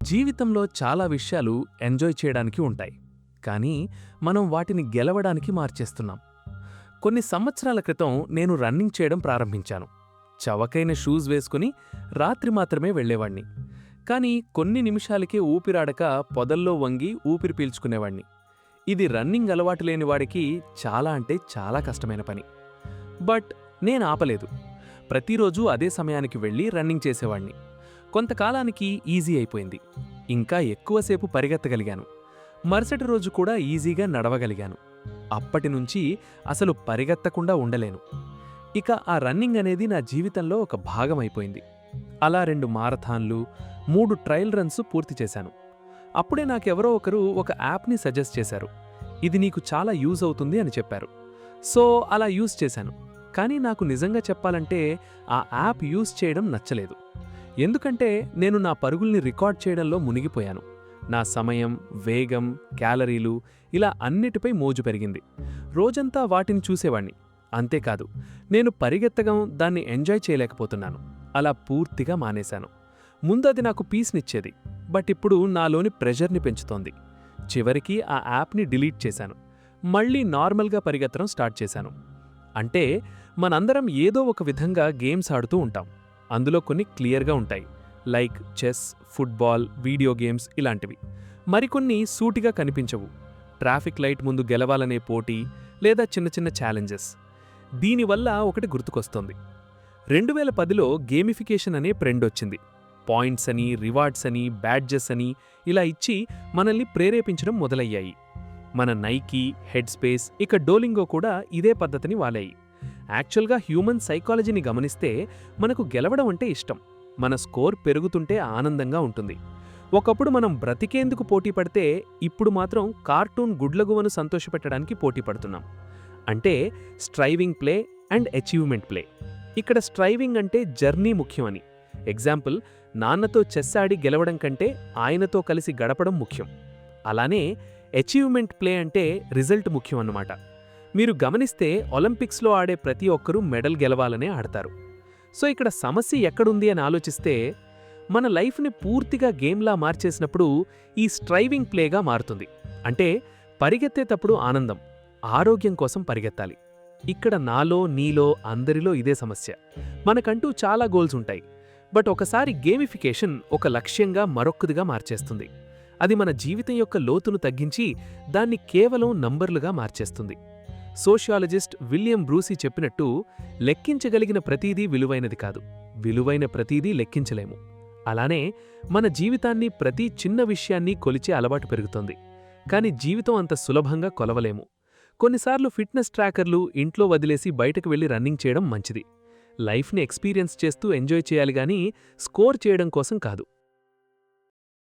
జీవితంలో చాలా విషయాలు ఎంజాయ్ చేయడానికి ఉంటాయి. కానీ మనం వాటిని గెలవడానికి మార్చేస్తున్నాం. కొన్ని సంవత్సరాల క్రితం నేను రన్నింగ్ చేయడం ప్రారంభించాను. చవకైన షూస్ వేసుకుని రాత్రి మాత్రమే వెళ్ళేవాణ్ణి. కానీ కొన్ని నిమిషాలకే ఊపిరాడక పొదల్లో వంగి ఊపిరి పీల్చుకునేవాణ్ణి. ఇది రన్నింగ్ అలవాటు లేని వాడికి చాలా అంటే చాలా కష్టమైన పని. బట్ నేను ఆపలేదు. ప్రతిరోజూ అదే సమయానికి వెళ్ళి రన్నింగ్ చేసేవాణ్ణి. కొంతకాలానికి ఈజీ అయిపోయింది. ఇంకా ఎక్కువసేపు పరిగెత్తగలిగాను. మరుసటి రోజు కూడా ఈజీగా నడవగలిగాను. అప్పటినుంచి అసలు పరిగెత్తకుండా ఉండలేను. ఇక ఆ రన్నింగ్ అనేది నా జీవితంలో ఒక భాగమైపోయింది. అలా 2 మారథాన్లు, 3 ట్రయల్ రన్స్ పూర్తి చేశాను. అప్పుడే నాకెవరో ఒకరు ఒక యాప్ని సజెస్ట్ చేశారు. ఇది నీకు చాలా యూజ్ అవుతుంది అని చెప్పారు. సో అలా యూజ్ చేశాను. కానీ నాకు నిజంగా చెప్పాలంటే ఆ యాప్ యూజ్ చేయడం నచ్చలేదు. ఎందుకంటే నేను నా పరుగుల్ని రికార్డ్ చేయడంలో మునిగిపోయాను. నా సమయం, వేగం, క్యాలరీలు ఇలా అన్నిటిపై మోజు పెరిగింది. రోజంతా వాటిని చూసేవాణ్ణి. అంతేకాదు, నేను పరిగెత్తగం దాన్ని ఎంజాయ్ చేయలేకపోతున్నాను. అలా పూర్తిగా మానేశాను. ముందది నాకు పీస్నిచ్చేది. బట్ ఇప్పుడు నాలోని ప్రెషర్ని పెంచుతోంది. చివరికి ఆ యాప్ని డిలీట్ చేశాను. మళ్ళీ నార్మల్గా పరిగెత్తడం స్టార్ట్ చేశాను. అంటే మనందరం ఏదో ఒక విధంగా గేమ్స్ ఆడుతూ ఉంటాం. అందులో కొన్ని క్లియర్గా ఉంటాయి, like chess, football, video games ఇలాంటివి. మరికొన్ని సూటిగా కనిపించవు, ట్రాఫిక్ లైట్ ముందు గెలవాలనే పోటీ లేదా చిన్న చిన్న ఛాలెంజెస్. దీనివల్ల ఒకటి గుర్తుకొస్తోంది. 2010లో గేమిఫికేషన్ అనే ట్రెండొచ్చింది. పాయింట్స్ అని, రివార్డ్స్ అని, బ్యాడ్జెస్ అని ఇలా ఇచ్చి మనల్ని ప్రేరేపించడం మొదలయ్యాయి. మన నైకీ, హెడ్ స్పేస్, ఇక డోలింగో కూడా ఇదే పద్ధతిని వాలాయి. యాక్చువల్గా హ్యూమన్ సైకాలజీని గమనిస్తే మనకు గెలవడం అంటే ఇష్టం. మన స్కోర్ పెరుగుతుంటే ఆనందంగా ఉంటుంది. ఒకప్పుడు మనం బ్రతికేందుకు పోటీ పడితే ఇప్పుడు మాత్రం కార్టూన్ గుడ్లగువను సంతోషపెట్టడానికి పోటీ పడుతున్నాం. అంటే striving play and achievement play. ఇక్కడ స్ట్రైవింగ్ అంటే జర్నీ ముఖ్యమని. ఎగ్జాంపుల్, నాన్నతో చెస్ ఆడి గెలవడం కంటే ఆయనతో కలిసి గడపడం ముఖ్యం. అలానే అచీవ్మెంట్ ప్లే అంటే రిజల్ట్ ముఖ్యం అన్నమాట. మీరు గమనిస్తే ఒలింపిక్స్లో ఆడే ప్రతి ఒక్కరూ మెడల్ గెలవాలనే ఆడతారు. సో ఇక్కడ సమస్య ఎక్కడుంది అని ఆలోచిస్తే, మన లైఫ్ని పూర్తిగా గేమ్లా మార్చేసినప్పుడు ఈ స్ట్రైవింగ్ ప్లేగా మారుతుంది. అంటే పరిగెత్తేటప్పుడు ఆనందం, ఆరోగ్యం కోసం పరిగెత్తాలి. ఇక్కడ నాలో, నీలో, అందరిలో ఇదే సమస్య. మనకంటూ చాలా గోల్స్ ఉంటాయి. బట్ ఒకసారి గేమిఫికేషన్ ఒక లక్ష్యంగా మరొక్కదిగా మార్చేస్తుంది. అది మన జీవితం యొక్క లోతును తగ్గించి దాన్ని కేవలం నంబర్లుగా మార్చేస్తుంది. సోషియాలజిస్ట్ విలియం బ్రూసీ చెప్పినట్టు, లెక్కించగలిగిన ప్రతీదీ విలువైనది కాదు, విలువైన ప్రతీదీ లెక్కించలేము. అలానే మన జీవితాన్ని ప్రతి చిన్న విషయాన్ని కొలిచే అలవాటు పెరుగుతోంది. కాని జీవితం అంత సులభంగా కొలవలేము. కొన్నిసార్లు ఫిట్నెస్ ట్రాకర్లు ఇంట్లో వదిలేసి బయటకు వెళ్లి రన్నింగ్ చేయడం మంచిది. లైఫ్ని ఎక్స్పీరియన్స్ చేస్తూ ఎంజాయ్ చేయాలి గానీ స్కోర్ చేయడం కోసం కాదు.